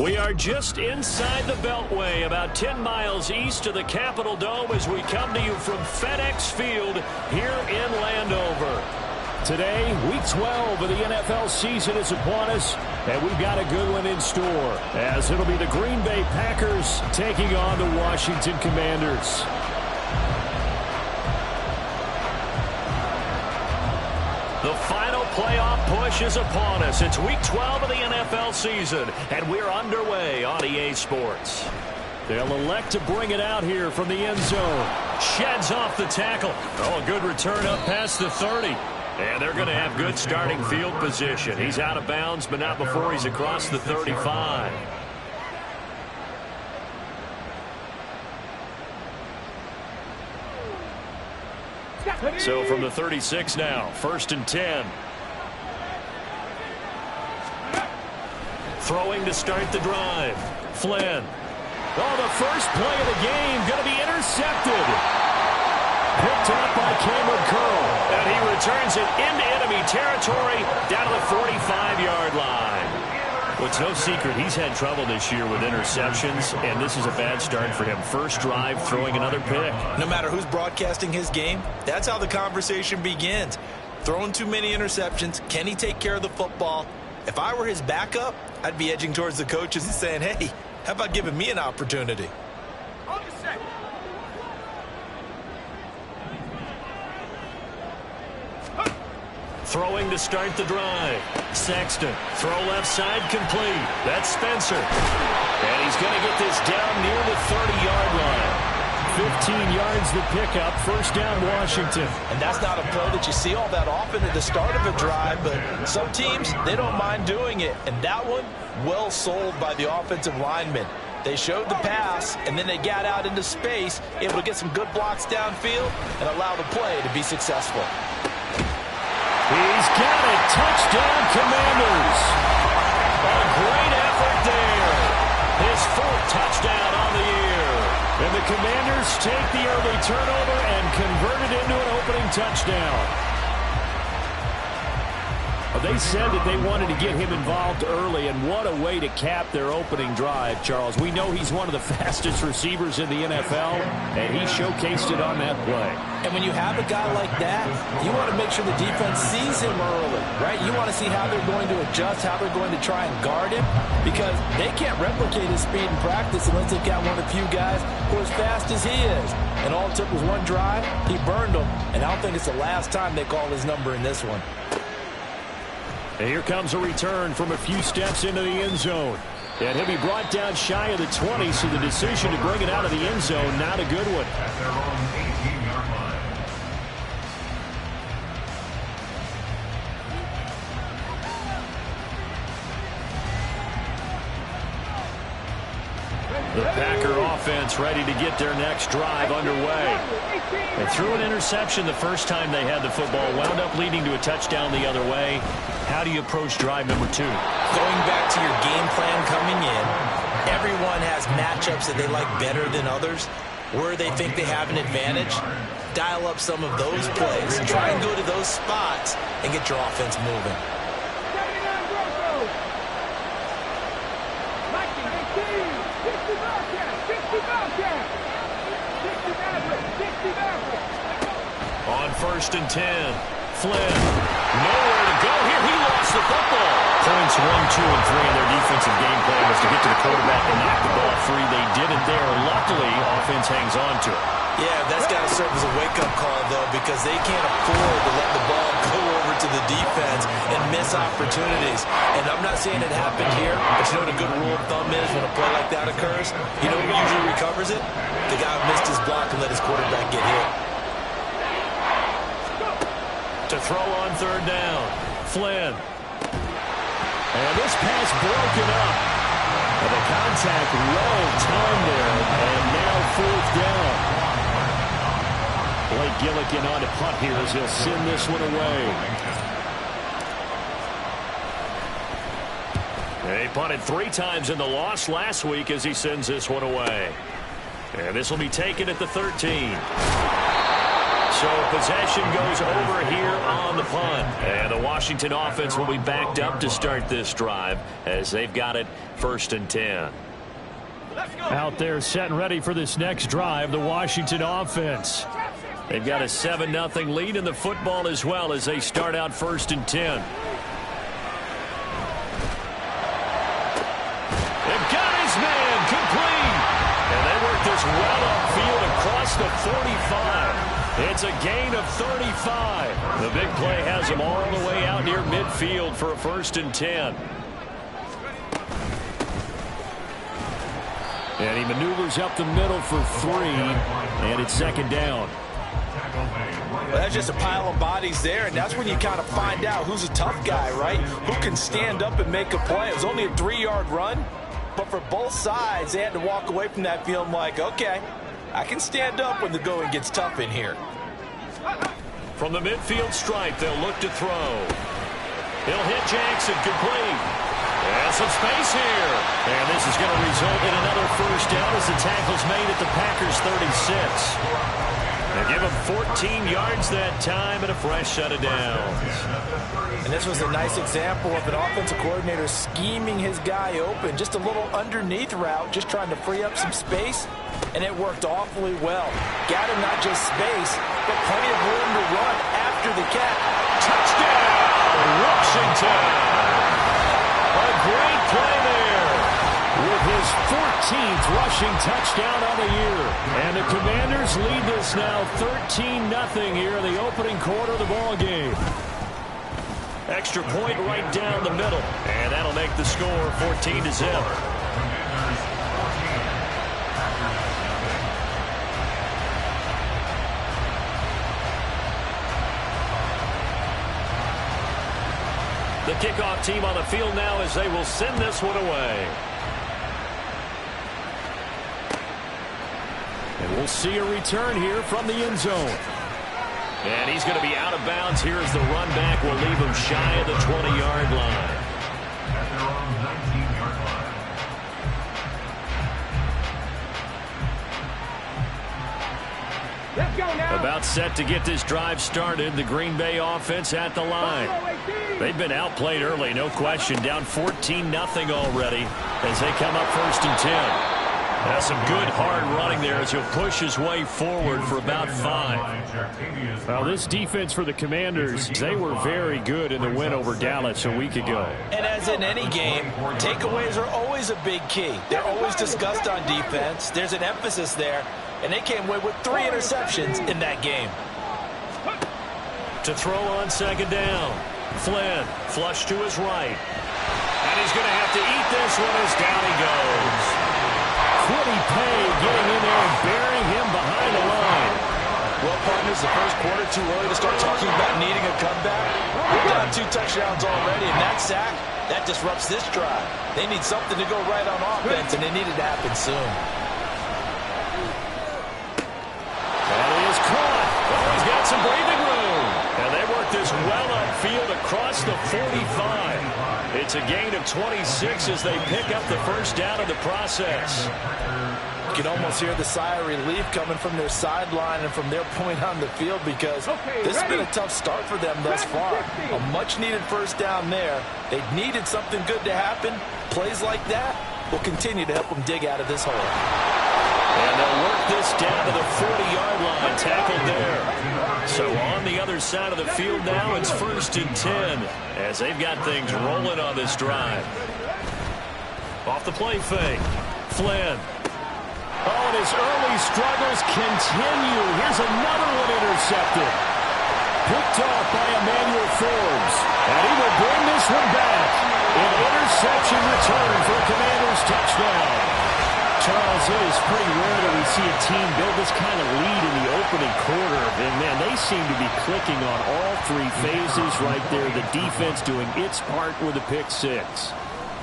We are just inside the Beltway, about 10 miles east of the Capitol Dome as we come to you from FedEx Field here in Landover. Today, Week 12 of the NFL season is upon us, and we've got a good one in store, as it'll be the Green Bay Packers taking on the Washington Commanders. The final playoff push is upon us. It's Week 12 of the NFL season, and we're underway on EA Sports. They'll elect to bring it out here from the end zone. Sheds off the tackle. Oh, a good return up past the 30. And they're going to have good starting field position. He's out of bounds, but not before he's across the 35. So from the 36 now, 1st and 10. Throwing to start the drive. Flynn. Oh, the first play of the game going to be intercepted. Picked up by Cameron Curl. And he returns it into enemy territory down to the 45-yard line. Well, it's no secret he's had trouble this year with interceptions, and this is a bad start for him. First drive, throwing another pick. No matter who's broadcasting his game, that's how the conversation begins. Throwing too many interceptions, can he take care of the football? If I were his backup, I'd be edging towards the coaches and saying, hey, how about giving me an opportunity? Throwing to start the drive. Sexton. Throw left side complete. That's Spencer. And he's going to get this down near the 30-yard line. 15 yards the pickup. First down, Washington. And that's not a play that you see all that often at the start of a drive, but some teams, they don't mind doing it. And that one, well sold by the offensive lineman. They showed the pass, and then they got out into space, able to get some good blocks downfield and allow the play to be successful. He's got it. Touchdown, Commanders. A great effort there. His 4th touchdown on the year. And the Commanders take the early turnover and convert it into an opening touchdown. They said that they wanted to get him involved early, and what a way to cap their opening drive, Charles. We know he's one of the fastest receivers in the NFL, and he showcased it on that play. And when you have a guy like that, you want to make sure the defense sees him early, right? You want to see how they're going to adjust, how they're going to try and guard him, because they can't replicate his speed in practice unless they've got one of the few guys who are as fast as he is. And all it took was one drive. He burned them, and I don't think it's the last time they call his number in this one. And here comes a return from a few steps into the end zone. And he'll be brought down shy of the 20, so the decision to bring it out of the end zone, not a good one. The Packer offense ready to get their next drive underway. They threw an interception the first time they had the football, wound up leading to a touchdown the other way. How do you approach drive number 2? Going back to your game plan coming in, everyone has matchups that they like better than others, where they think they have an advantage. Dial up some of those plays. Try and go to those spots and get your offense moving. On 1st and 10, Flynn, nowhere to go here. He lost the football. Points 1, 2, and 3 in their defensive game plan was to get to the quarterback and knock the ball free. They didn't there. Luckily, offense hangs on to it. Yeah, that's got to serve as a wake-up call, though, because they can't afford to let the ball go over to the defense and miss opportunities. And I'm not saying it happened here, but you know what a good rule of thumb is when a play like that occurs? You know who usually recovers it? The guy who missed his block and let his quarterback get hit. To throw on 3rd down, Flynn. And this pass broken up. And the contact well timed there, and now 4th down. Blake Gillikin on to punt here as he'll send this one away. He punted 3 times in the loss last week as he sends this one away. And this will be taken at the 13. So possession goes over here on the punt. And the Washington offense will be backed up to start this drive as they've got it 1st and 10. Out there set and ready for this next drive, the Washington offense. They've got a 7-0 lead in the football as well as they start out 1st and 10. They've got his man complete. And they work this well upfield across the 45. It's a gain of 35. The big play has them all the way out near midfield for a 1st and 10. And he maneuvers up the middle for 3, and it's 2nd down. Well, that's just a pile of bodies there, and that's when you kind of find out who's a tough guy, right? Who can stand up and make a play. It was only a 3-yard run, but for both sides, they had to walk away from that feeling like, okay, I can stand up when the going gets tough in here. From the midfield stripe, they'll look to throw. He'll hit Jackson complete. And some space here. And this is going to result in another 1st down as the tackle's made at the Packers 36. They give him 14 yards that time and a fresh set of downs. And this was a nice example of an offensive coordinator scheming his guy open. Just a little underneath route, just trying to free up some space. And it worked awfully well. Got him not just space, but plenty of room to run after the catch. Touchdown, Washington! A great play there with his 14th rushing touchdown on the year. And the Commanders lead this now 13-0 here in the opening quarter of the ball game. Extra point right down the middle. And that'll make the score 14-0. The kickoff team on the field now as they will send this one away. And we'll see a return here from the end zone. And he's going to be out of bounds here as the run back will leave him shy of the 20-yard line. Let's go now. About set to get this drive started. The Green Bay offense at the line. They've been outplayed early, no question. Down 14-0 already as they come up 1st and 10. That's some good hard running there as he'll push his way forward for about 5. Well, this defense for the Commanders, they were very good in the win over Dallas a week ago. And as in any game, takeaways are always a big key. They're always discussed on defense. There's an emphasis there. And they came away with 3 interceptions in that game. To throw on 2nd down. Flynn, flush to his right. And he's going to have to eat this one as down he goes. Quiddy Pay getting in there and burying him behind the line. Well, partners, the first quarter too early to start talking about needing a comeback. We've done 2 touchdowns already, and that sack, that disrupts this drive. They need something to go right on offense, and it needed to happen soon. And he is caught. Oh, he's got some breathing room. And they work this well upfield across the 45. It's a gain of 26 as they pick up the 1st down of the process. You can almost hear the sigh of relief coming from their sideline and from their point on the field because this has been a tough start for them thus far. A much-needed 1st down there. They needed something good to happen. Plays like that will continue to help them dig out of this hole. And they'll work this down to the 40-yard line, tackled there. So on the other side of the field now, it's 1st and 10 as they've got things rolling on this drive. Off the play fake, Flynn. Oh, and his early struggles continue. Here's another one intercepted. Picked off by Emmanuel Forbes. And he will bring this one back. An interception return for a Commanders touchdown. Charles, it is pretty rare that we see a team build this kind of lead in the opening quarter. And, man, they seem to be clicking on all 3 phases right there. The defense doing its part with a pick 6.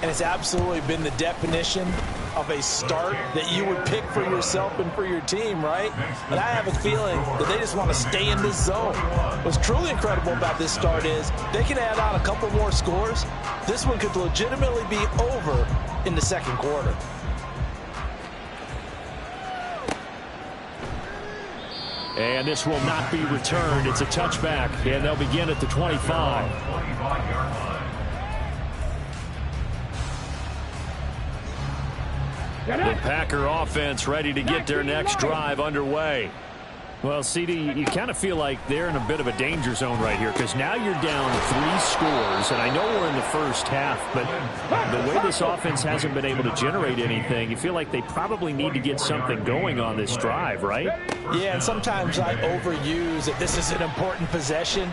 And it's absolutely been the definition of a start that you would pick for yourself and for your team, right? But I have a feeling that they just want to stay in this zone. What's truly incredible about this start is they can add on a couple more scores. This one could legitimately be over in the 2nd quarter. And this will not be returned. It's a touchback, and they'll begin at the 25. The Packer offense ready to get their next drive underway. Well, CD, you kind of feel like they're in a bit of a danger zone right here because now you're down 3 scores, and I know we're in the first half, but the way this offense hasn't been able to generate anything, you feel like they probably need to get something going on this drive, right? Yeah, and sometimes I overuse that this is an important possession,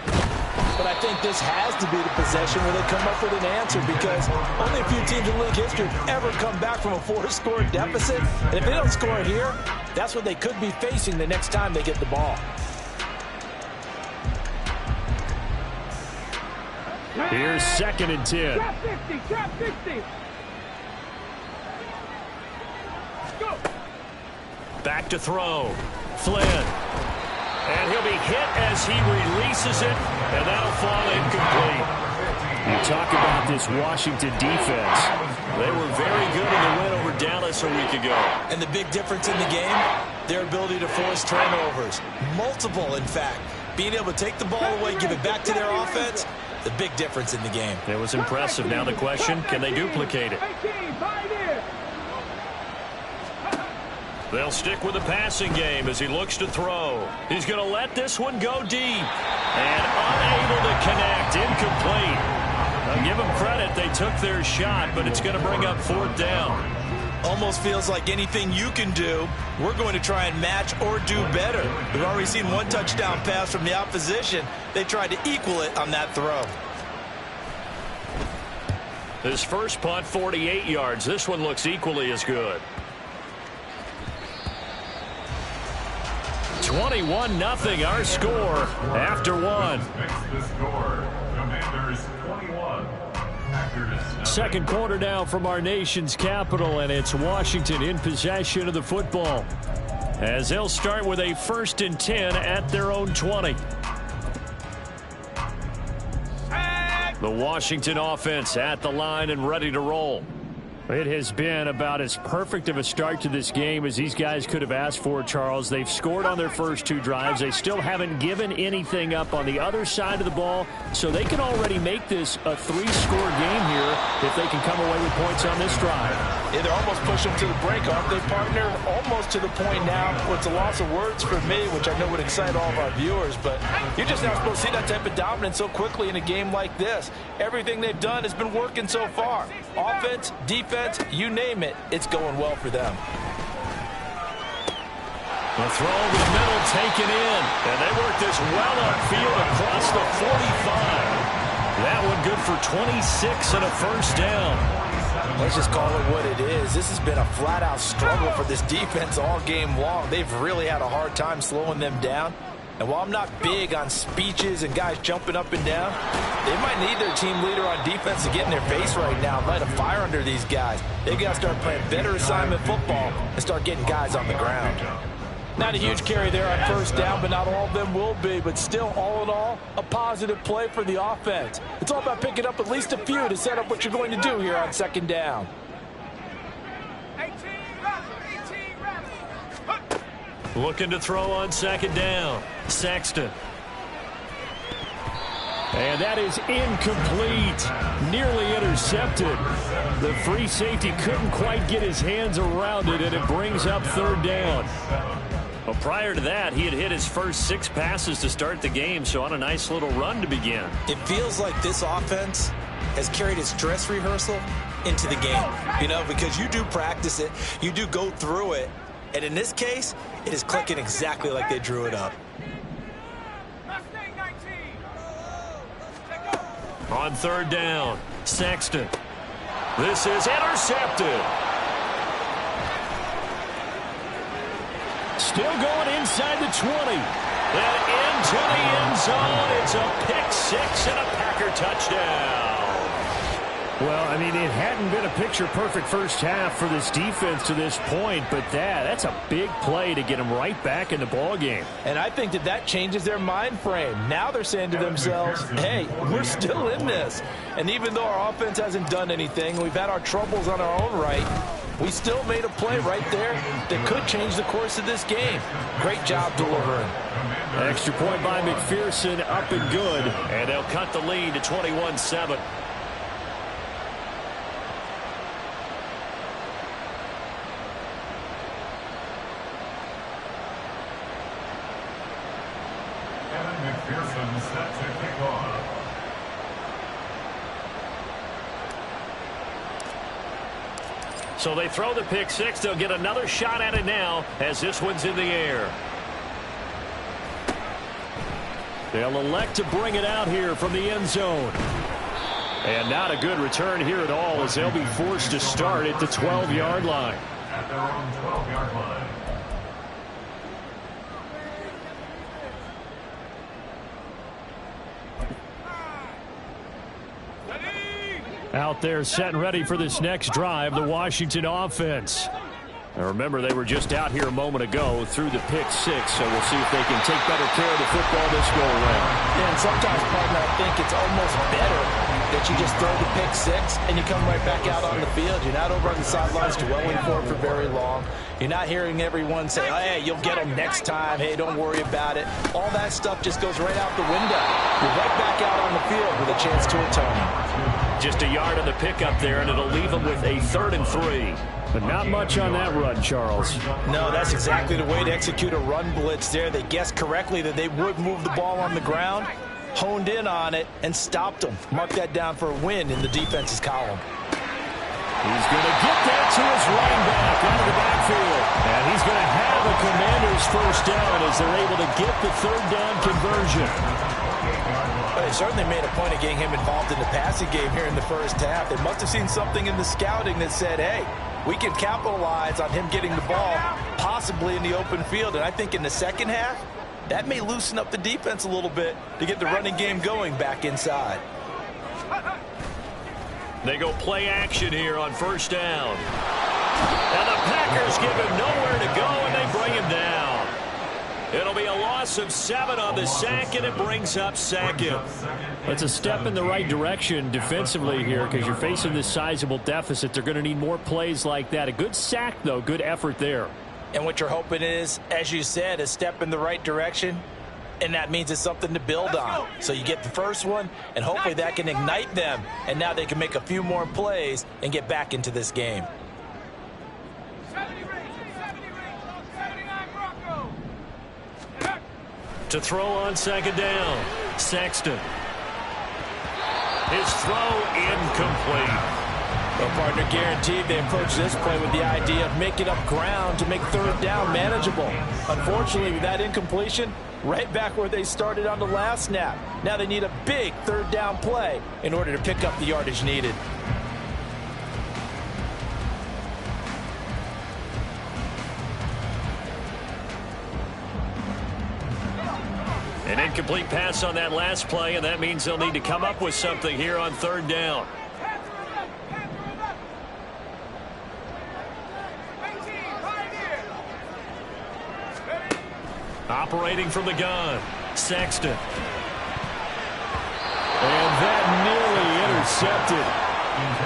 but I think this has to be the possession where they come up with an answer because only a few teams in league history have ever come back from a 4-score deficit, and if they don't score here, that's what they could be facing the next time they get the ball. Here's 2nd and 10. Trap 60, trap 60. Go. Back to throw. Flynn. And he'll be hit as he releases it, and that'll fall incomplete. You talk about this Washington defense. They were very good in the win over Dallas a week ago. And the big difference in the game, their ability to force turnovers. Multiple, in fact. Being able to take the ball away, give it back to their offense, the big difference in the game. It was impressive. Now the question, can they duplicate it? They'll stick with the passing game as he looks to throw. He's going to let this one go deep. And unable to connect. Incomplete. Now give them credit. They took their shot, but it's going to bring up 4th down. Almost feels like anything you can do, we're going to try and match or do better. We've already seen 1 touchdown pass from the opposition. They tried to equal it on that throw. His first punt, 48 yards. This one looks equally as good. 21-0 our score after 1. Second quarter now from our nation's capital, and it's Washington in possession of the football as they'll start with a 1st and 10 at their own 20. The Washington offense at the line and ready to roll. It has been about as perfect of a start to this game as these guys could have asked for, Charles. They've scored on their first 2 drives. They still haven't given anything up on the other side of the ball, so they can already make this a 3-score game here if they can come away with points on this drive. Yeah, they're almost pushing them to the break, aren't they, partner? Almost to the point now where it's a loss of words for me, which I know would excite all of our viewers, but you're just not supposed to see that type of dominance so quickly in a game like this. Everything they've done has been working so far. Offense, defense, you name it, it's going well for them. The throw over the middle taken in, and they work this well upfield across the 45. That one good for 26 and a 1st down. Let's just call it what it is. This has been a flat-out struggle for this defense all game long. They've really had a hard time slowing them down. And while I'm not big on speeches and guys jumping up and down, they might need their team leader on defense to get in their face right now and light a fire under these guys. They've got to start playing better assignment football and start getting guys on the ground. Not a huge carry there on 1st down, but not all of them will be. But still, all in all, a positive play for the offense. It's all about picking up at least a few to set up what you're going to do here on 2nd down. 18 reps. Looking to throw on 2nd down. Sexton. And that is incomplete. Nearly intercepted. The free safety couldn't quite get his hands around it, and it brings up 3rd down. Well, prior to that, he had hit his first 6 passes to start the game, so on a nice little run to begin. It feels like this offense has carried its dress rehearsal into the game, you know, because you do practice it, you do go through it, and in this case, it is clicking exactly like they drew it up. On 3rd down, Sexton. This is intercepted. Still going inside the 20. And into the end zone. It's a pick 6 and a Packer touchdown. Well, I mean, it hadn't been a picture-perfect first half for this defense to this point, but that's a big play to get them right back in the ballgame. And I think that changes their mind frame. Now they're saying to themselves, hey, we're still in this. And even though our offense hasn't done anything, we've had our troubles on our own right, we still made a play right there that could change the course of this game. Great job delivering. Extra point by McPherson, up and good. And they'll cut the lead to 21-7. McPherson set to kick off. So they throw the pick six. They'll get another shot at it now as this one's in the air. They'll elect to bring it out here from the end zone. And not a good return here at all as they'll be forced to start at the 12-yard line. At their own 12-yard line. Out there set and ready for this next drive, the Washington offense. Now remember, they were just out here a moment ago through the pick six, so we'll see if they can take better care of the football this go around. Yeah, and sometimes, partner, I think it's almost better that you just throw the pick six and you come right back out on the field. You're not over on the sidelines dwelling for it for very long. You're not hearing everyone say, oh, hey, you'll get them next time. Hey, don't worry about it. All that stuff just goes right out the window. You're right back out on the field with a chance to atone. Just a yard on the pickup there, and it'll leave them with a 3rd and 3. But not much on that run, Charles. No, that's exactly the way to execute a run blitz there. They guessed correctly that they would move the ball on the ground, honed in on it, and stopped them. Mark that down for a win in the defense's column. He's going to get that to his running back out of the backfield. And he's going to have a Commanders first down as they're able to get the 3rd down conversion. Well, they certainly made a point of getting him involved in the passing game here in the first half. They must have seen something in the scouting that said, hey, we can capitalize on him getting the ball possibly in the open field. And I think in the second half, that may loosen up the defense a little bit to get the running game going back inside. They go play action here on first down. And the Packers give him nowhere to go, and they bring him down. It'll be a loss of 7 on the sack, and it brings up 2nd. It's a step in the right direction defensively here because you're facing this sizable deficit. They're going to need more plays like that. A good sack, though. Good effort there. And what you're hoping is, as you said, a step in the right direction. And that means it's something to build on. So you get the first one, and hopefully that can ignite them. And now they can make a few more plays and get back into this game. 70 range, 79 Bronco. To throw on second down, Sexton. His throw incomplete. Well, partner, guaranteed they approach this play with the idea of making up ground to make 3rd down manageable. Unfortunately, with that incompletion, right back where they started on the last snap. Now they need a big 3rd down play in order to pick up the yardage needed. An incomplete pass on that last play, and that means they'll need to come up with something here on 3rd down. Operating from the gun, Sexton. And that nearly intercepted.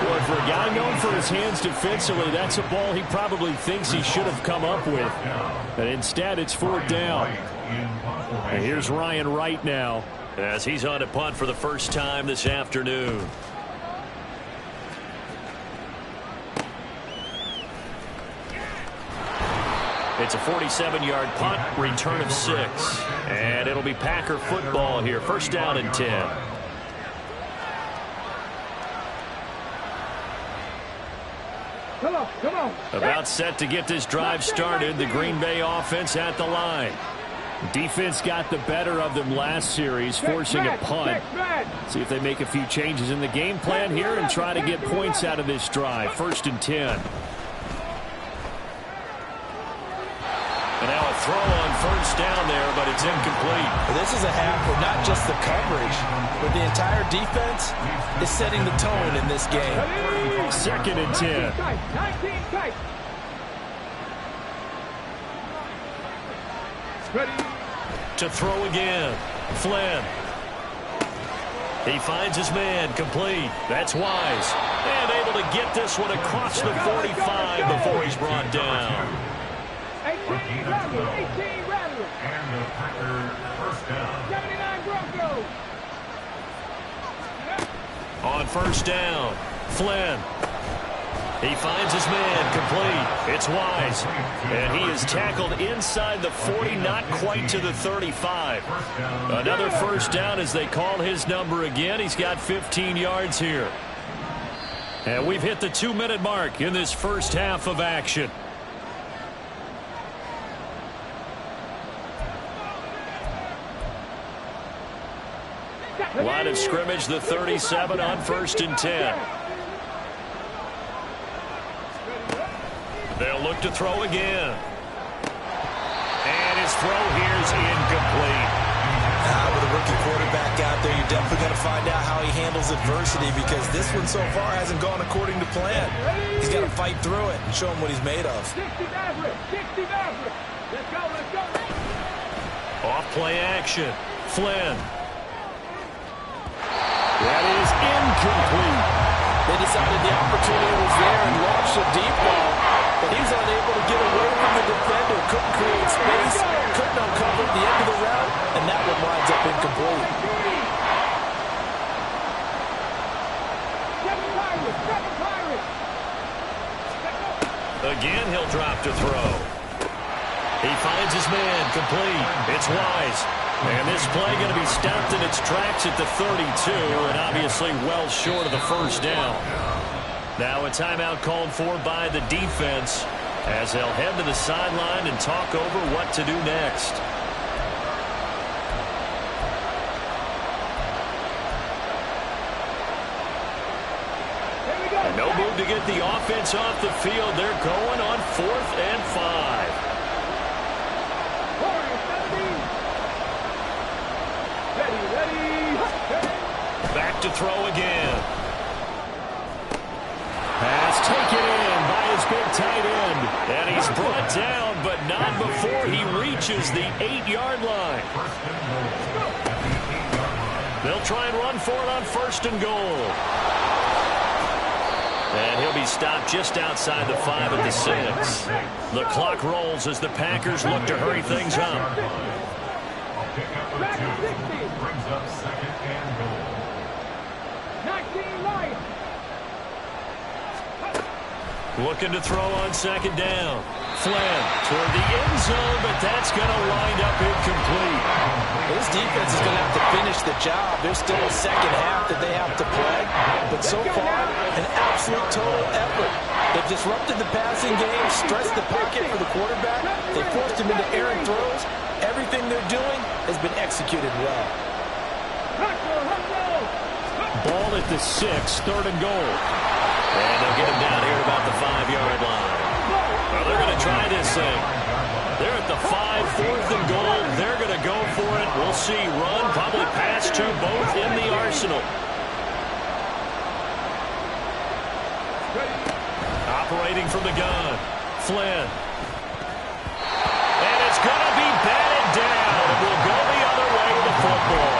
Boy, for a guy known for his hands defensively, that's a ball he probably thinks he should have come up with. But instead, it's 4th down. And here's Ryan Wright now, as he's on to punt for the first time this afternoon. It's a 47-yard punt, return of 6. And it'll be Packer football here. First down and 10. Come on, come on. About set to get this drive started. The Green Bay offense at the line. Defense got the better of them last series, forcing a punt. See if they make a few changes in the game plan here and try to get points out of this drive. 1st and 10. And now a throw on first down there, but it's incomplete. Well, this is a half where not just the coverage, but the entire defense is setting the tone in this game. 2nd and 10. 19 tight. Ready. To throw again, Flynn. He finds his man, complete. That's Wise. And able able to get this one across the 45 before he's brought down. 18 Rattler. 18 Rattler. And the Packer first down. 79 Broncos. On first down, Flynn. He finds his man complete. It's Wise. And he is tackled inside the 40, not quite to the 35. Another first down as they call his number again. He's got 15 yards here. And we've hit the 2-minute mark in this first half of action. Line of scrimmage, the 37 on 1st and 10. They'll look to throw again. And his throw here is incomplete. With a rookie quarterback out there, you're definitely going to find out how he handles adversity, because this one so far hasn't gone according to plan. He's got to fight through it and show him what he's made of. 60 Maverick. 60 Maverick. Let's go, let's go. Off play action. Flynn. That is incomplete. They decided the opportunity was there and launched a deep ball, but he was unable to get away from the defender. Couldn't create space, couldn't uncover the end of the route, and that one winds up incomplete. Seven Pirates. Again, he'll drop to throw. He finds his man complete. It's Wise. And this play going to be stopped in its tracks at the 32, and obviously well short of the first down. Now a timeout called for by the defense as they'll head to the sideline and talk over what to do next. And no move to get the offense off the field. They're going on 4th and 5. Back to throw again. Pass taken in by his big tight end. And he's brought down, but not before he reaches the 8-yard line. They'll try and run for it on 1st and goal. And he'll be stopped just outside the 5 at the 6. The clock rolls as the Packers look to hurry things up. Pick up the 2. Brings up 2nd and goal. 19 Lions. Looking to throw on 2nd down. Flynn toward the end zone, but that's going to wind up incomplete. This defense is going to have to finish the job. There's still a second half that they have to play. But so far, an absolute total effort. They've disrupted the passing game, stressed the pocket for the quarterback. They forced him into errant throws. Everything they're doing has been executed well. Ball at the 6, 3rd and goal. And they'll get him down here at about the 5-yard line. Well, they're going to try this thing. They're at the 5, 4th and goal. They're going to go for it. We'll see. Run, probably pass to both in the arsenal. Operating from the gun. Flynn. And it's going to be batted down. It will go the other way with the football.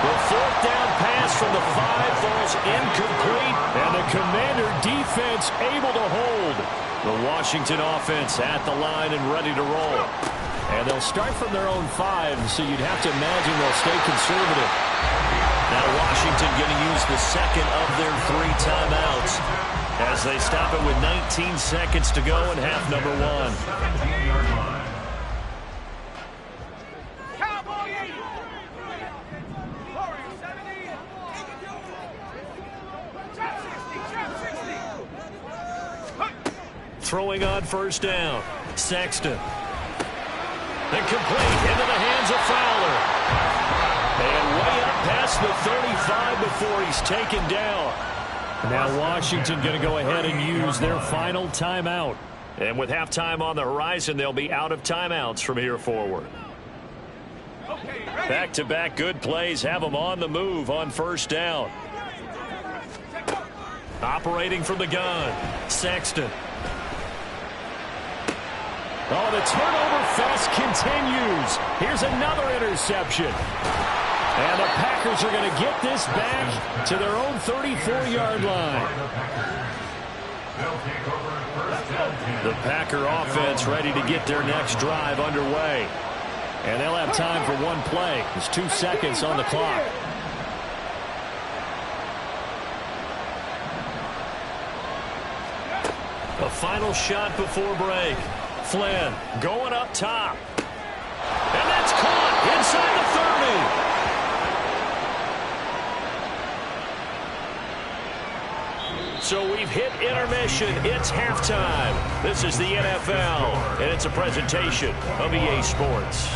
The 4th down pass from the 5 falls incomplete, and the Commander defense able to hold. The Washington offense at the line and ready to roll. And they'll start from their own 5, so you'd have to imagine they'll stay conservative. Now Washington going to use the 2nd of their 3 timeouts as they stop it with 19 seconds to go in half number 1. Throwing on 1st down. Sexton. Incomplete into the hands of Fowler. And way up past the 35 before he's taken down. Now Washington going to go ahead and use their final timeout. And with halftime on the horizon, they'll be out of timeouts from here forward. Back-to-back good plays have them on the move on 1st down. Operating from the gun. Sexton. Oh, the turnover fest continues. Here's another interception. And the Packers are going to get this back to their own 34-yard line. The Packer offense ready to get their next drive underway. And they'll have time for one play. There's 2 seconds on the clock. A final shot before break. Flynn going up top. And that's caught inside the 30. So we've hit intermission. It's halftime. This is the NFL, and it's a presentation of EA Sports.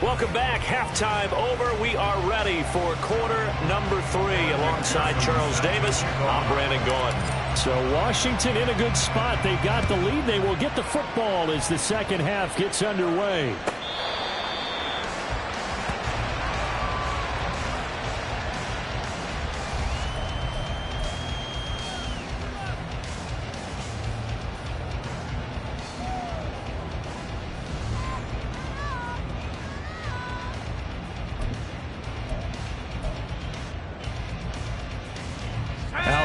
Welcome back. Halftime over. We are ready for quarter number 3. Alongside Charles Davis, I'm Brandon Gaudin. So Washington in a good spot. They've got the lead. They will get the football as the second half gets underway.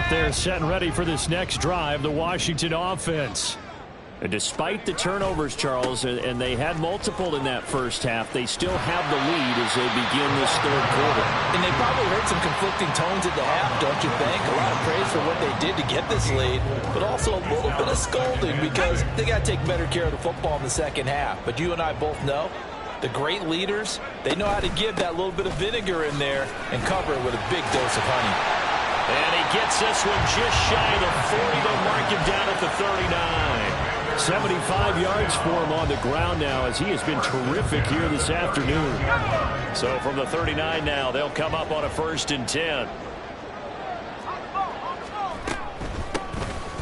They're set and ready for this next drive, the Washington offense. And despite the turnovers, Charles, and they had multiple in that first half, they still have the lead as they begin this third quarter. And they probably heard some conflicting tones at the half, don't you think? A lot of praise for what they did to get this lead, but also a little bit of scolding because they got to take better care of the football in the second half. But you and I both know the great leaders, they know how to give that little bit of vinegar in there and cover it with a big dose of honey. And he gets this one just shy of the 40. They'll mark him down at the 39. 75 yards for him on the ground now as he has been terrific here this afternoon. So from the 39 now, they'll come up on a 1st and 10.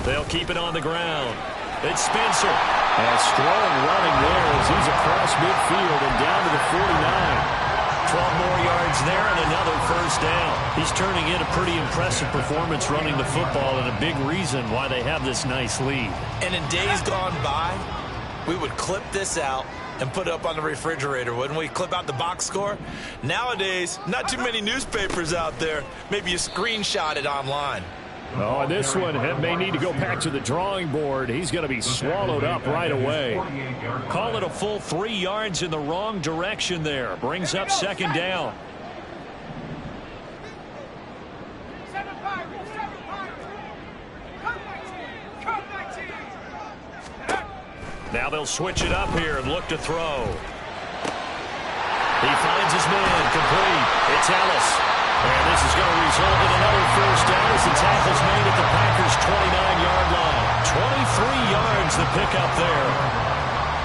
They'll keep it on the ground. It's Spencer. And strong running there as he's across midfield and down to the 49. 12 more yards there and another 1st down. He's turning in a pretty impressive performance running the football and a big reason why they have this nice lead. And in days gone by, we would clip this out and put it up on the refrigerator, wouldn't we? Clip out the box score. Nowadays, not too many newspapers out there. Maybe you screenshot it online. Oh, and this one may need to go back to the drawing board. He's going to be swallowed up right away. Call it a full 3 yards in the wrong direction there. Brings up 2nd down. Now they'll switch it up here and look to throw. He finds his man, complete. It's Ellis. And this is going to result in another 1st down as the tackle's made at the Packers' 29-yard line. 23 yards the pickup there.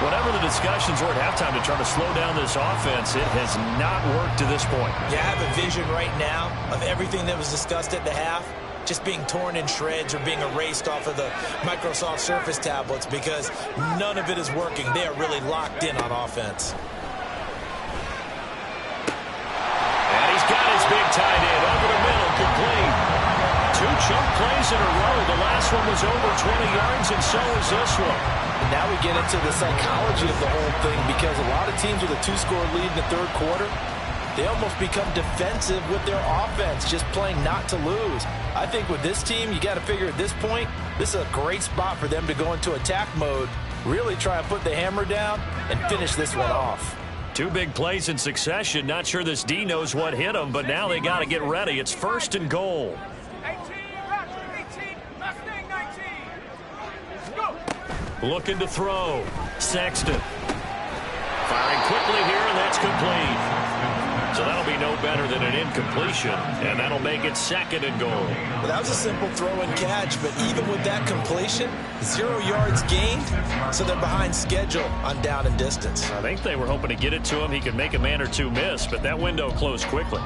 Whatever the discussions were at halftime to try to slow down this offense, it has not worked to this point. Yeah, I have a vision right now of everything that was discussed at the half just being torn in shreds or being erased off of the Microsoft Surface tablets because none of it is working. They are really locked in on offense. Got his big tight end over the middle, complete. 2 chunk plays in a row. The last one was over 20 yards, and so is this one. And now we get into the psychology of the whole thing because a lot of teams with a 2-score lead in the third quarter, they almost become defensive with their offense, just playing not to lose. I think with this team, you got to figure at this point, this is a great spot for them to go into attack mode, really try and put the hammer down and finish this one off. 2 big plays in succession. Not sure this D knows what hit him, but now they got to get ready. It's 1st and goal. 18, looking to throw. Sexton. Firing quickly here, and that's complete. So that'll be no better than an incompletion, and that'll make it 2nd and goal. Well, that was a simple throw and catch, but even with that completion, 0 yards gained, so they're behind schedule on down and distance. I think they were hoping to get it to him. He could make a man or 2 miss, but that window closed quickly.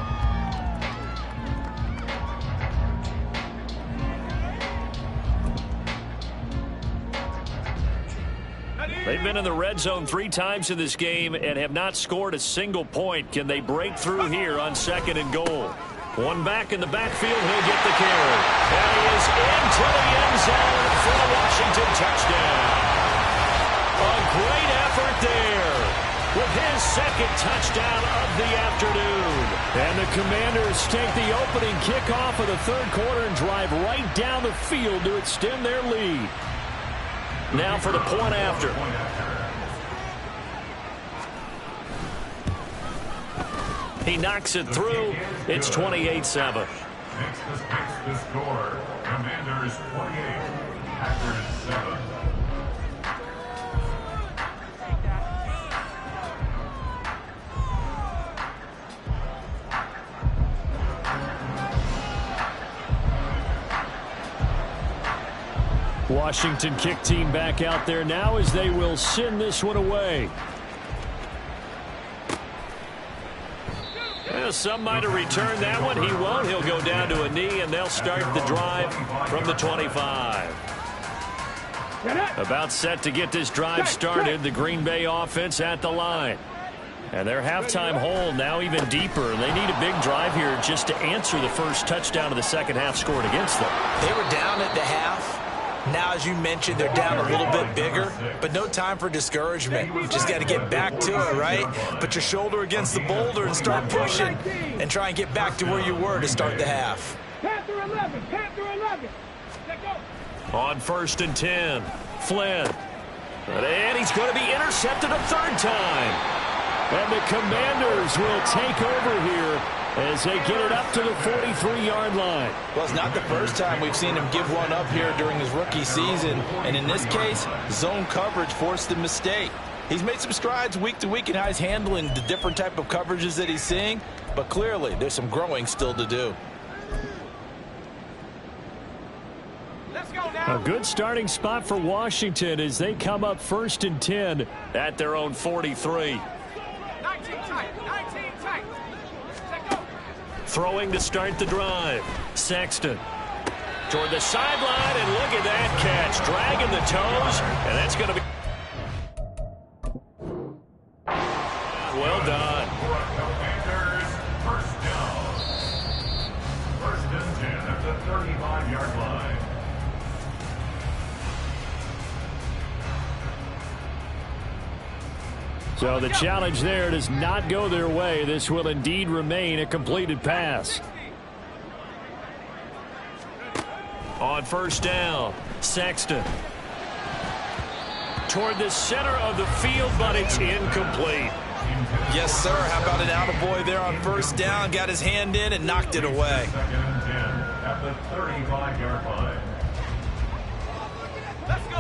They've been in the red zone 3 times in this game and have not scored a single point. Can they break through here on 2nd and goal? One back in the backfield. He'll get the carry. And he is into the end zone for the Washington touchdown. A great effort there with his second touchdown of the afternoon. And the Commanders take the opening kickoff of the third quarter and drive right down the field to extend their lead. Now for the point after. He knocks it through. It's 28-7. Makes the score. Commanders 28, Packers 7. Washington kick team back out there now as they will send this one away. Well, some might have returned that one. He won't. He'll go down to a knee, and they'll start the drive from the 25. About set to get this drive started. The Green Bay offense at the line. And their halftime hole now even deeper. They need a big drive here just to answer the first touchdown of the second half scored against them. They were down at the half. Now, as you mentioned, they're down a little bit bigger, but no time for discouragement. You just got to get back to it, right? Put your shoulder against the boulder and start pushing and try and get back to where you were to start the half. Panther 11, Panther 11. Let go. On 1st and 10, Flynn. And he's going to be intercepted a third time. And the Commanders will take over here as they get it up to the 43-yard line. Well, it's not the first time we've seen him give one up here during his rookie season. And in this case, zone coverage forced the mistake. He's made some strides week to week in how he's handling the different type of coverages that he's seeing. But clearly, there's some growing still to do. Let's go now. A good starting spot for Washington as they come up 1st and 10 at their own 43. 19 tight, 19 tight. Let go. Throwing to start the drive. Sexton toward the sideline, and look at that catch. Dragging the toes, and that's going to be well done. Commanders, first down. 1st and 10 at the 35-yard line. So the challenge there does not go their way. This will indeed remain a completed pass. On 1st down, Sexton toward the center of the field, but it's incomplete. Yes, sir. How about an attaboy there on 1st down? Got his hand in and knocked it away. 2nd and 10 at the 35-yard line.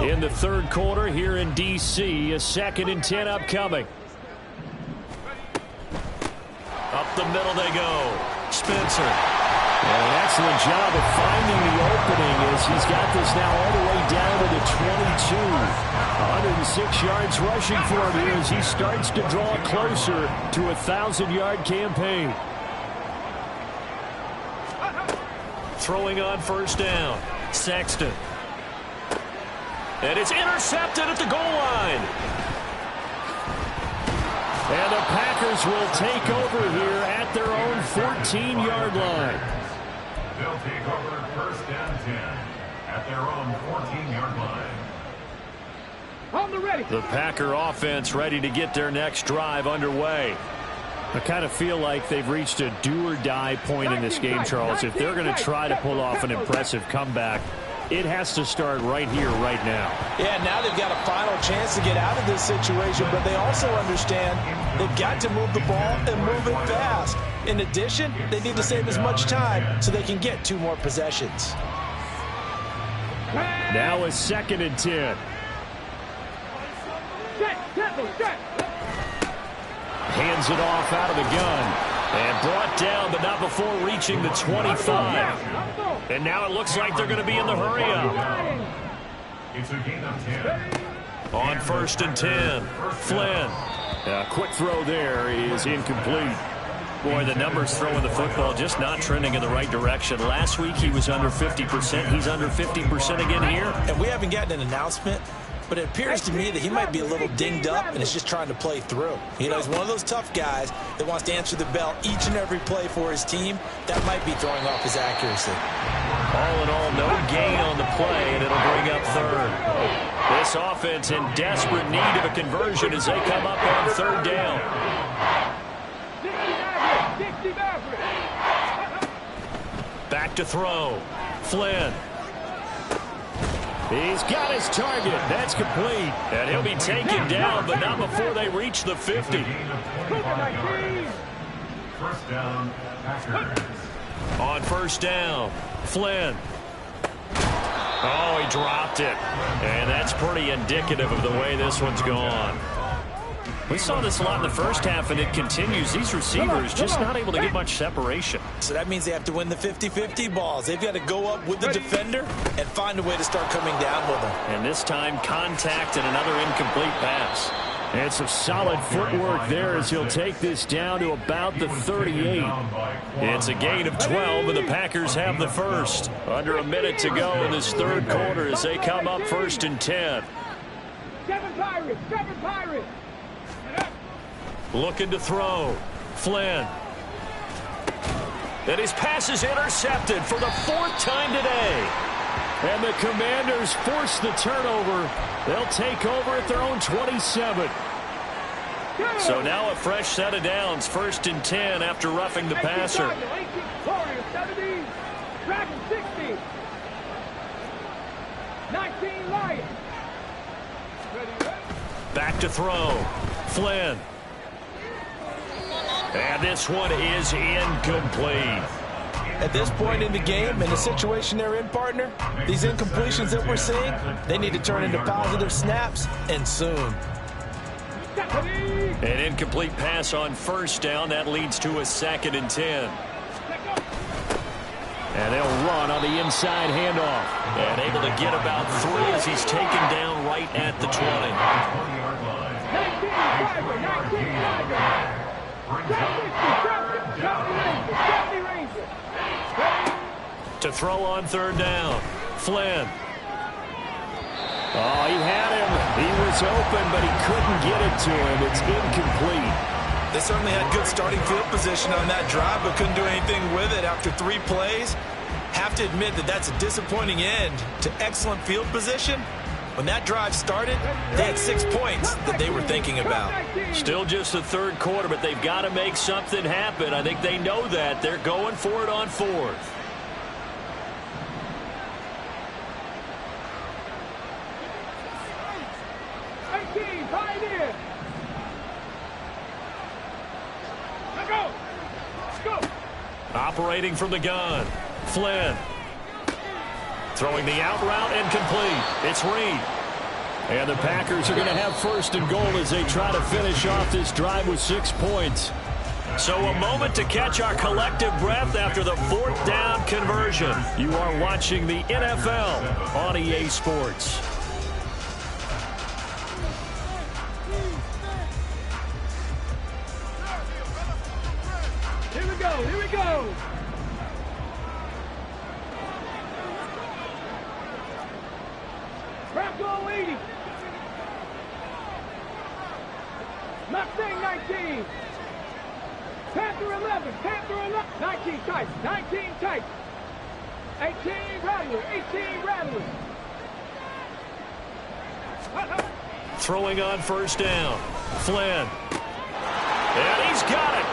In the third quarter here in D.C., a 2nd and 10 upcoming. Up the middle they go. Spencer. And an excellent job of finding the opening as he's got this now all the way down to the 22. 106 yards rushing for him here as he starts to draw closer to a 1,000-yard campaign. Throwing on 1st down. Sexton. And it's intercepted at the goal line. And the Packers will take over here at their own 14-yard line. They'll take over 1st and 10 at their own 14-yard line. On the ready. The Packer offense ready to get their next drive underway. I kind of feel like they've reached a do-or-die point in this game, Charles. If they're going to try to pull off an impressive comeback, it has to start right here, right now. Yeah, now they've got a final chance to get out of this situation, but they also understand they've got to move the ball and move it fast. In addition, they need to save as much time so they can get 2 more possessions. Now a 2nd and 10. Hands it off out of the gun. And brought down, but not before reaching the 25. And now it looks like they're going to be in the hurry-up. It's a gain of 10. On 1st and 10, Flynn. A quick throw there is incomplete. Boy, the numbers throwing the football just not trending in the right direction. Last week he was under 50%. He's under 50% again here. And we haven't gotten an announcement but it appears to me that he might be a little dinged up and is just trying to play through. You know, he's one of those tough guys that wants to answer the bell each and every play for his team. That might be throwing off his accuracy. All in all, no gain on the play, and it'll bring up third. This offense in desperate need of a conversion as they come up on third down. Back to throw. Flynn. He's got his target. That's complete. And he'll be taken down, but not before they reach the 50. First down, Packers. On first down, Flynn. Oh, he dropped it. And that's pretty indicative of the way this one's gone. We saw this a lot in the first half, and it continues. These receivers just not able to get much separation. So that means they have to win the 50-50 balls. They've got to go up with the defender and find a way to start coming down with them. And this time, contact and another incomplete pass. And some solid footwork there as he'll take this down to about the 38. It's a gain of 12, and the Packers have the first. Under a minute to go in this third quarter as they come up 1st and 10. 7 Pirates! 7 Pirates! Looking to throw. Flynn. And his pass is intercepted for the 4th time today. And the Commanders force the turnover. They'll take over at their own 27. So now a fresh set of downs. 1st and 10 after roughing the passer. 18 Warriors, 70. Dragon 60. 19 Lions. Back to throw. Flynn. And this one is incomplete. At this point in the game, in the situation they're in, partner, these incompletions that we're seeing, they need to turn into positive snaps, and soon. An incomplete pass on first down. That leads to a 2nd and 10. And they'll run on the inside handoff. And able to get about 3 as he's taken down right at the 20. 19 To throw on third down. Flynn. Oh, he had him. He was open, but he couldn't get it to him. It's incomplete. They certainly had good starting field position on that drive, but couldn't do anything with it after 3 plays. Have to admit that that's a disappointing end to excellent field position. When that drive started, they had 6 points that they were thinking about. Still just the third quarter, but they've got to make something happen. I think they know that. They're going for it on 4th. Operating from the gun. Flynn. Throwing the out route incomplete. It's Reed. And the Packers are going to have 1st and goal as they try to finish off this drive with 6 points. So a moment to catch our collective breath after the 4th down conversion. You are watching the NFL on EA Sports. Here we go, here we go. Bronco 80. Mustang 19. Panther 11. Panther 11. 19 tight. 19 tight. 18 Rattler. 18 Rattler. Throwing on first down. Flynn. And he's got it.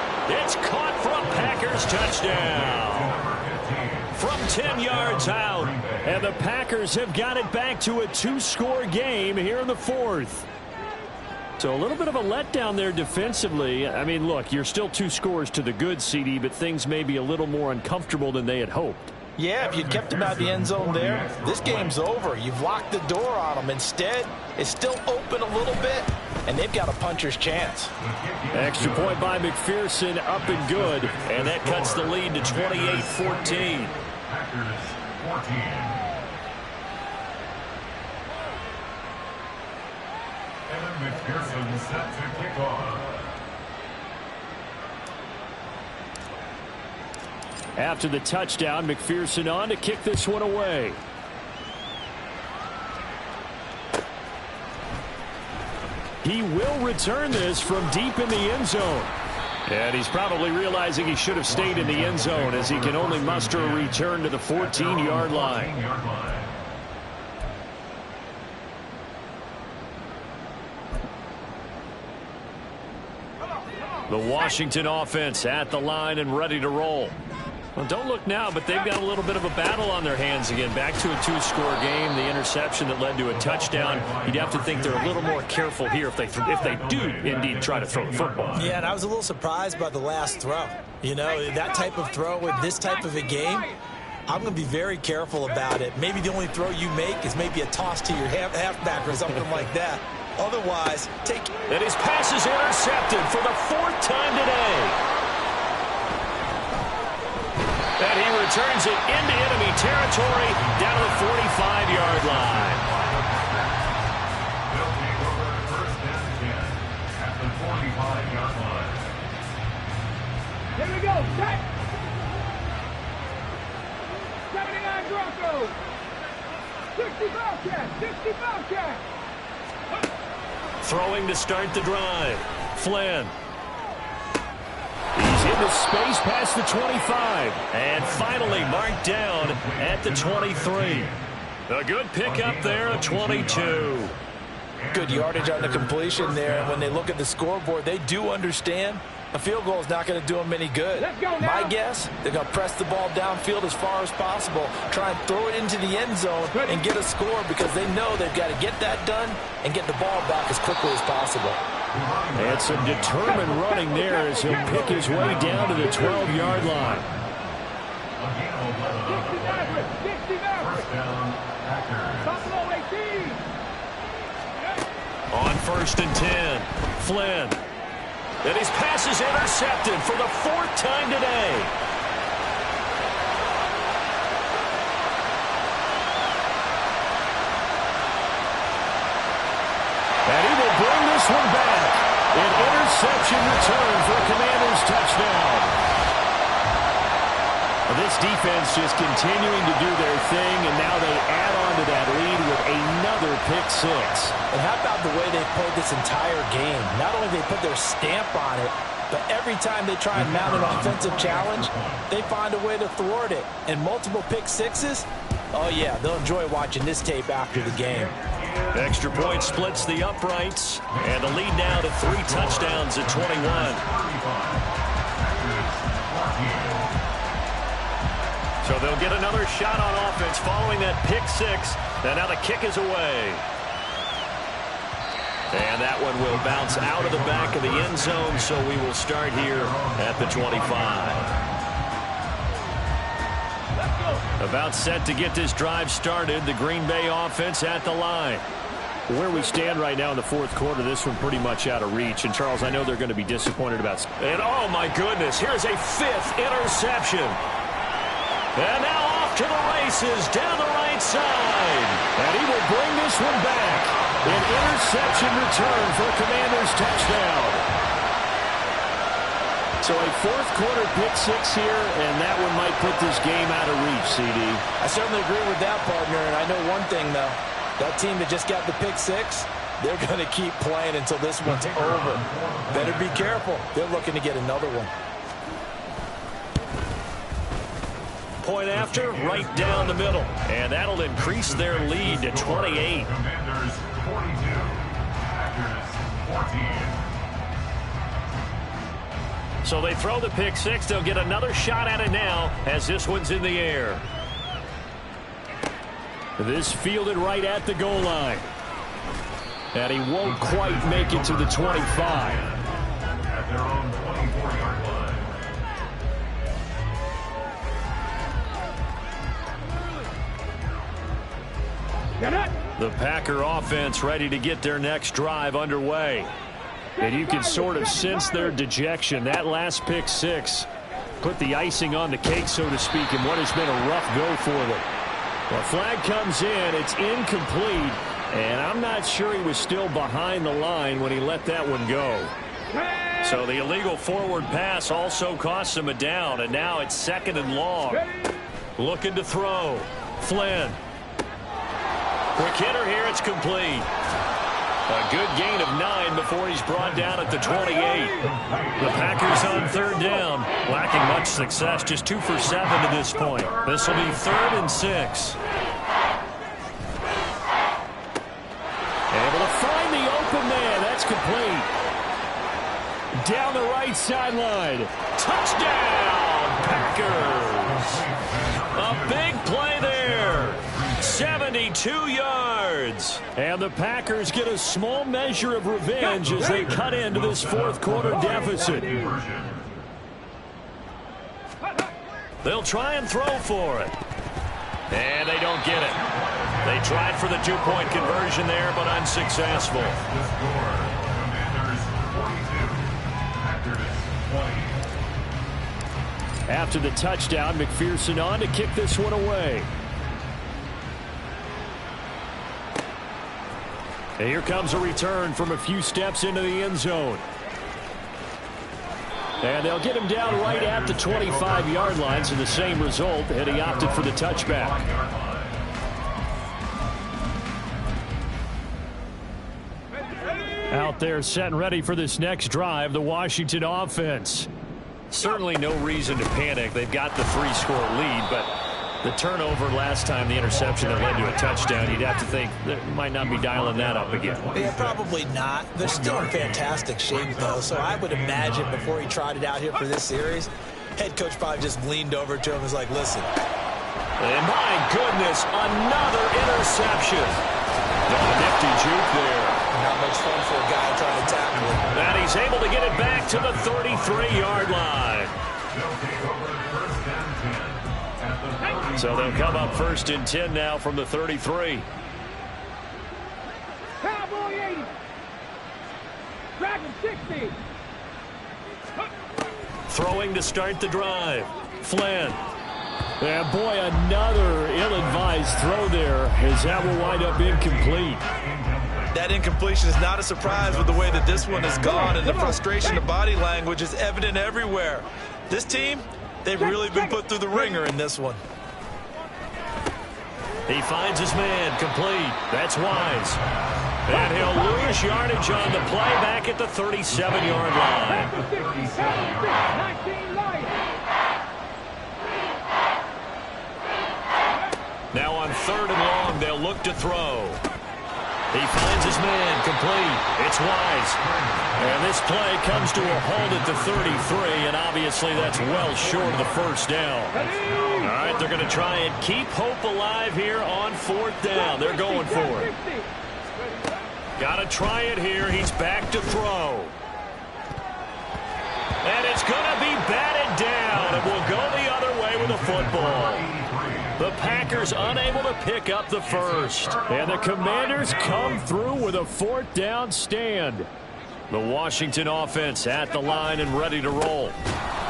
It's caught for a Packers touchdown. From 10 yards out. And the Packers have got it back to a 2-score game here in the 4th. So a little bit of a letdown there defensively. I mean, look, you're still 2 scores to the good, CD, but things may be a little more uncomfortable than they had hoped. Yeah, if you'd kept them out of the end zone there, this game's over. You've locked the door on them. Instead, it's still open a little bit, and they've got a puncher's chance. Extra point by McPherson, up and good. And that cuts the lead to 28-14. Packers 14. Evan McPherson set to kick off. After the touchdown, McPherson on to kick this one away. He will return this from deep in the end zone. And he's probably realizing he should have stayed in the end zone as he can only muster a return to the 14-yard line. The Washington offense at the line and ready to roll. Well, don't look now, but they've got a little bit of a battle on their hands again. Back to a 2-score game. The interception that led to a touchdown. You'd have to think they're a little more careful here if they do indeed try to throw the football. Yeah, and I was a little surprised by the last throw. You know, that type of throw with this type of a game, I'm going to be very careful about it. Maybe the only throw you make is maybe a toss to your halfback or something like that. Otherwise, take... And his pass is intercepted for the 4th time today. And he returns it into enemy territory down to the 45-yard line. They'll take over first and 10 at the 45-yard line. Here we go. Set. 79 Broncos. 65 cat. 65 cat. Throwing to start the drive. Flynn. He's into space past the 25. And finally marked down at the 23. A good pickup there at 22. Good yardage on the completion there. When they look at the scoreboard, they do understand a field goal is not going to do them any good. Let's go now. My guess, they're going to press the ball downfield as far as possible, try and throw it into the end zone and get a score because they know they've got to get that done and get the ball back as quickly as possible. And some determined running there as he'll pick his way down to the 12-yard line. 60 Maverick. First down, Packers. Buffalo 18. On 1st and 10. Flynn. And his pass is intercepted for the 4th time today. And he will bring this one back. An interception return for a Commanders touchdown. This defense just continuing to do their thing, and now they add on to that lead with another pick six. And how about the way they played this entire game? Not only they put their stamp on it, but every time they try and mount an offensive challenge, they find a way to thwart it. And multiple pick sixes, oh yeah, they'll enjoy watching this tape after the game. Extra point splits the uprights, and the lead now to 3 touchdowns at 21. So they'll get another shot on offense following that pick six. And now the kick is away. And that one will bounce out of the back of the end zone, so we will start here at the 25. About set to get this drive started. The Green Bay offense at the line. Where we stand right now in the 4th quarter, this one pretty much out of reach. And, Charles, I know they're going to be disappointed about... And, oh, my goodness, here's a 5th interception. And now off to the races down the right side. And he will bring this one back. An interception return for a Commanders touchdown. So a 4th quarter pick six here, and that one might put this game out of reach, CD. I certainly agree with that, partner, and I know one thing, though. That team that just got the pick six, they're going to keep playing until this one's over. Better be careful. They're looking to get another one. Point after, right down the middle. And that'll increase their lead to 28. Commanders 42, Packers 14. So they throw the pick six. They'll get another shot at it now as this one's in the air. This fielded right at the goal line. And he won't quite make it to the 25. At their own 24-yard line. The Packer offense ready to get their next drive underway. And you can sort of sense their dejection. That last pick six put the icing on the cake, so to speak, in what has been a rough go for them. Well, flag comes in. It's incomplete. And I'm not sure he was still behind the line when he let that one go. So the illegal forward pass also cost him a down. And now it's 2nd and long. Looking to throw. Flynn. Quick hitter here. It's complete. A good gain of 9 before he's brought down at the 28. The Packers on third down, lacking much success, just 2 for 7 to this point. This will be 3rd and 6. Able to find the open man. That's complete. Down the right sideline. Touchdown, Packers. A big play there. 72 yards. And the Packers get a small measure of revenge as they cut into this fourth-quarter deficit. They'll try and throw for it. And they don't get it. They tried for the 2-point conversion there, but unsuccessful. After the touchdown, McPherson on to kick this one away. And here comes a return from a few steps into the end zone. And they'll get him down right at the 25-yard line, so the same result, and he opted for the touchback. Out there set and ready for this next drive, the Washington offense. Certainly no reason to panic. They've got the 3-score lead, but the turnover last time, the interception that led to a touchdown, you'd have to think they might not be dialing that up again. Yeah, probably not. They're still in fantastic shape, though, so I would imagine before he trotted out here for this series, head coach probably just leaned over to him and was like, listen. And my goodness, another interception. A nifty juke there. Not much fun for a guy trying to tackle him. And he's able to get it back to the 33-yard line. So they'll come up 1st and 10 now from the 33. Cowboy 80. Dragon 60. Throwing to start the drive. Flynn. And boy, another ill-advised throw there as that will wind up incomplete. That incompletion is not a surprise with the way that this one has gone, and the frustration of body language is evident everywhere. This team, they've really been put through the ringer in this one. He finds his man, complete. That's Wise. And he'll lose yardage on the play back at the 37-yard line. Now on 3rd and long, they'll look to throw. He finds his man, complete. It's Wise. And this play comes to a halt at the 33, and obviously that's well short of the first down. All right, they're going to try and keep hope alive here on 4th down. They're going for it. Got to try it here. He's back to throw. And it's going to be batted down, and we'll go the other way with the football. The Packers unable to pick up the first. And the Commanders come through with a 4th down stand. The Washington offense at the line and ready to roll.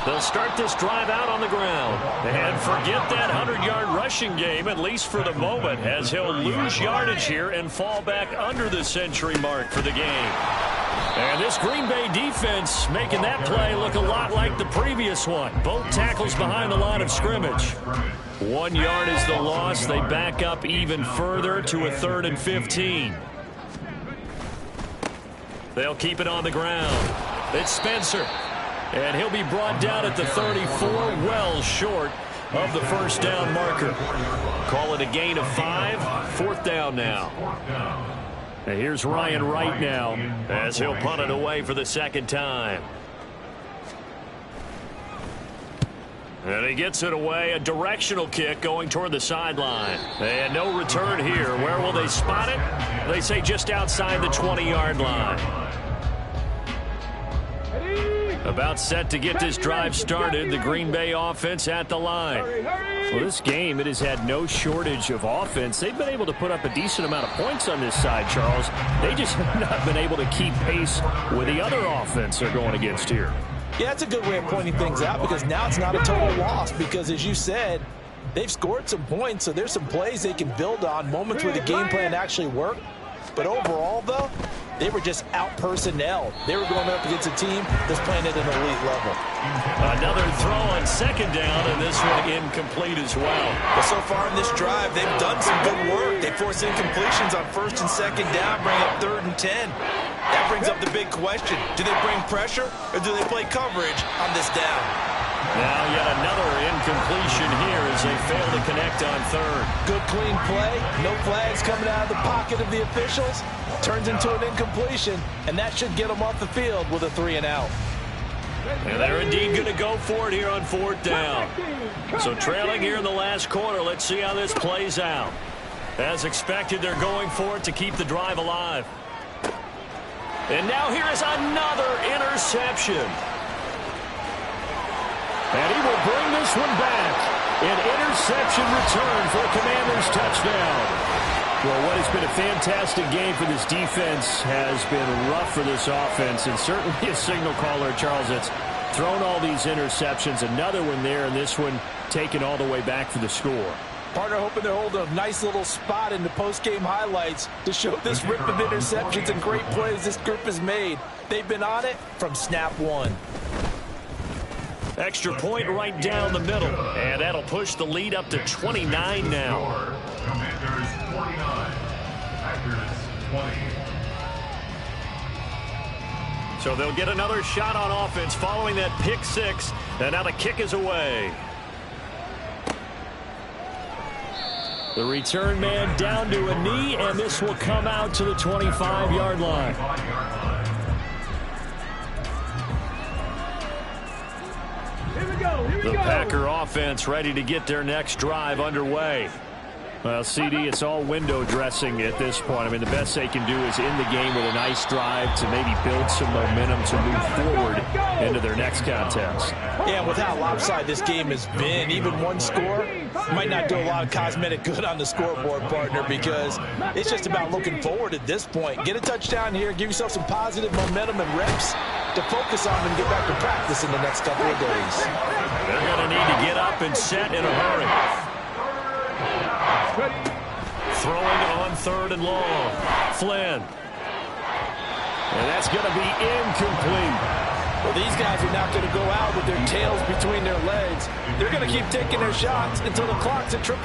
They'll start this drive out on the ground. And forget that 100-yard rushing game, at least for the moment, as he'll lose yardage here and fall back under the century mark for the game. And this Green Bay defense making that play look a lot like the previous one. Both tackles behind the line of scrimmage. 1 yard is the loss. They back up even further to a 3rd and 15. They'll keep it on the ground. It's Spencer. And he'll be brought down at the 34, well short of the first down marker. Call it a gain of 5. 4th down now. And here's Ryan Wright now as he'll punt it away for the 2nd time. And he gets it away, a directional kick going toward the sideline. And no return here. Where will they spot it? They say just outside the 20-yard line. About set to get this drive started, the Green Bay offense at the line. Well, this game, it has had no shortage of offense. They've been able to put up a decent amount of points on this side, Charles. They just have not been able to keep pace with the other offense they're going against here. Yeah, that's a good way of pointing things out, because now it's not a total loss, because as you said, they've scored some points, so there's some plays they can build on, moments where the game plan actually worked. But overall, though, They were just out-personnel. They were going up against a team that's playing at an elite level. Another throw on second down, and this one incomplete as well. But so far in this drive, they've done some good work. They forced incompletions on first and second down, bring up 3rd and 10. That brings up the big question. Do they bring pressure, or do they play coverage on this down? Now yet another incompletion here as they fail to connect on 3rd. Good clean play. No flags coming out of the pocket of the officials. Turns into an incompletion, and that should get them off the field with a 3-and-out. And they're indeed going to go for it here on 4th down. So trailing here in the last quarter, let's see how this plays out. As expected, they're going for it to keep the drive alive. And now here is another interception. And he will bring this one back. An interception return for a Commanders touchdown. Well, what has been a fantastic game for this defense has been rough for this offense, and certainly a signal caller, Charles, that's thrown all these interceptions. Another one there, and this one taken all the way back for the score. Partner hoping they're holding a nice little spot in the post-game highlights to show this rip of interceptions and great plays this group has made. They've been on it from snap one. Extra point right down the middle, and that'll push the lead up to 29 now. Commanders 49, Packers 20. So they'll get another shot on offense following that pick six, and now the kick is away. The return man down to a knee, and this will come out to the 25-yard line. The Packer offense ready to get their next drive underway. Well, CD, it's all window dressing at this point. I mean, the best they can do is end the game with a nice drive to maybe build some momentum to move forward into their next contest. Yeah, with how lopsided this game has been, even one score might not do a lot of cosmetic good on the scoreboard, partner, because it's just about looking forward at this point. Get a touchdown here, give yourself some positive momentum and reps to focus on and get back to practice in the next couple of days. They're going to need to get up and set in a hurry. Throwing it on 3rd and long. Flynn. And that's going to be incomplete. Well, these guys are not going to go out with their tails between their legs. They're going to keep taking their shots until the clock's at 000.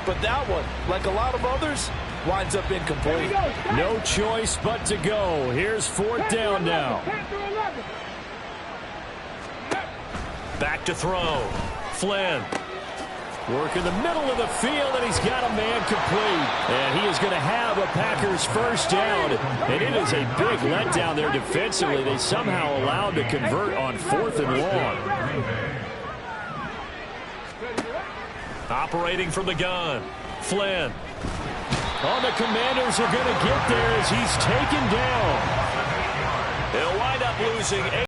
But that one, like a lot of others, winds up incomplete. No choice but to go. Here's 4th down now. Back to throw. Flynn. Work in the middle of the field, and he's got a man complete. And he is going to have a Packers first down. And it is a big letdown there defensively. They somehow allowed to convert on 4th and long. Operating from the gun. Flynn. Oh, the Commanders are going to get there as he's taken down. They'll wind up losing 8.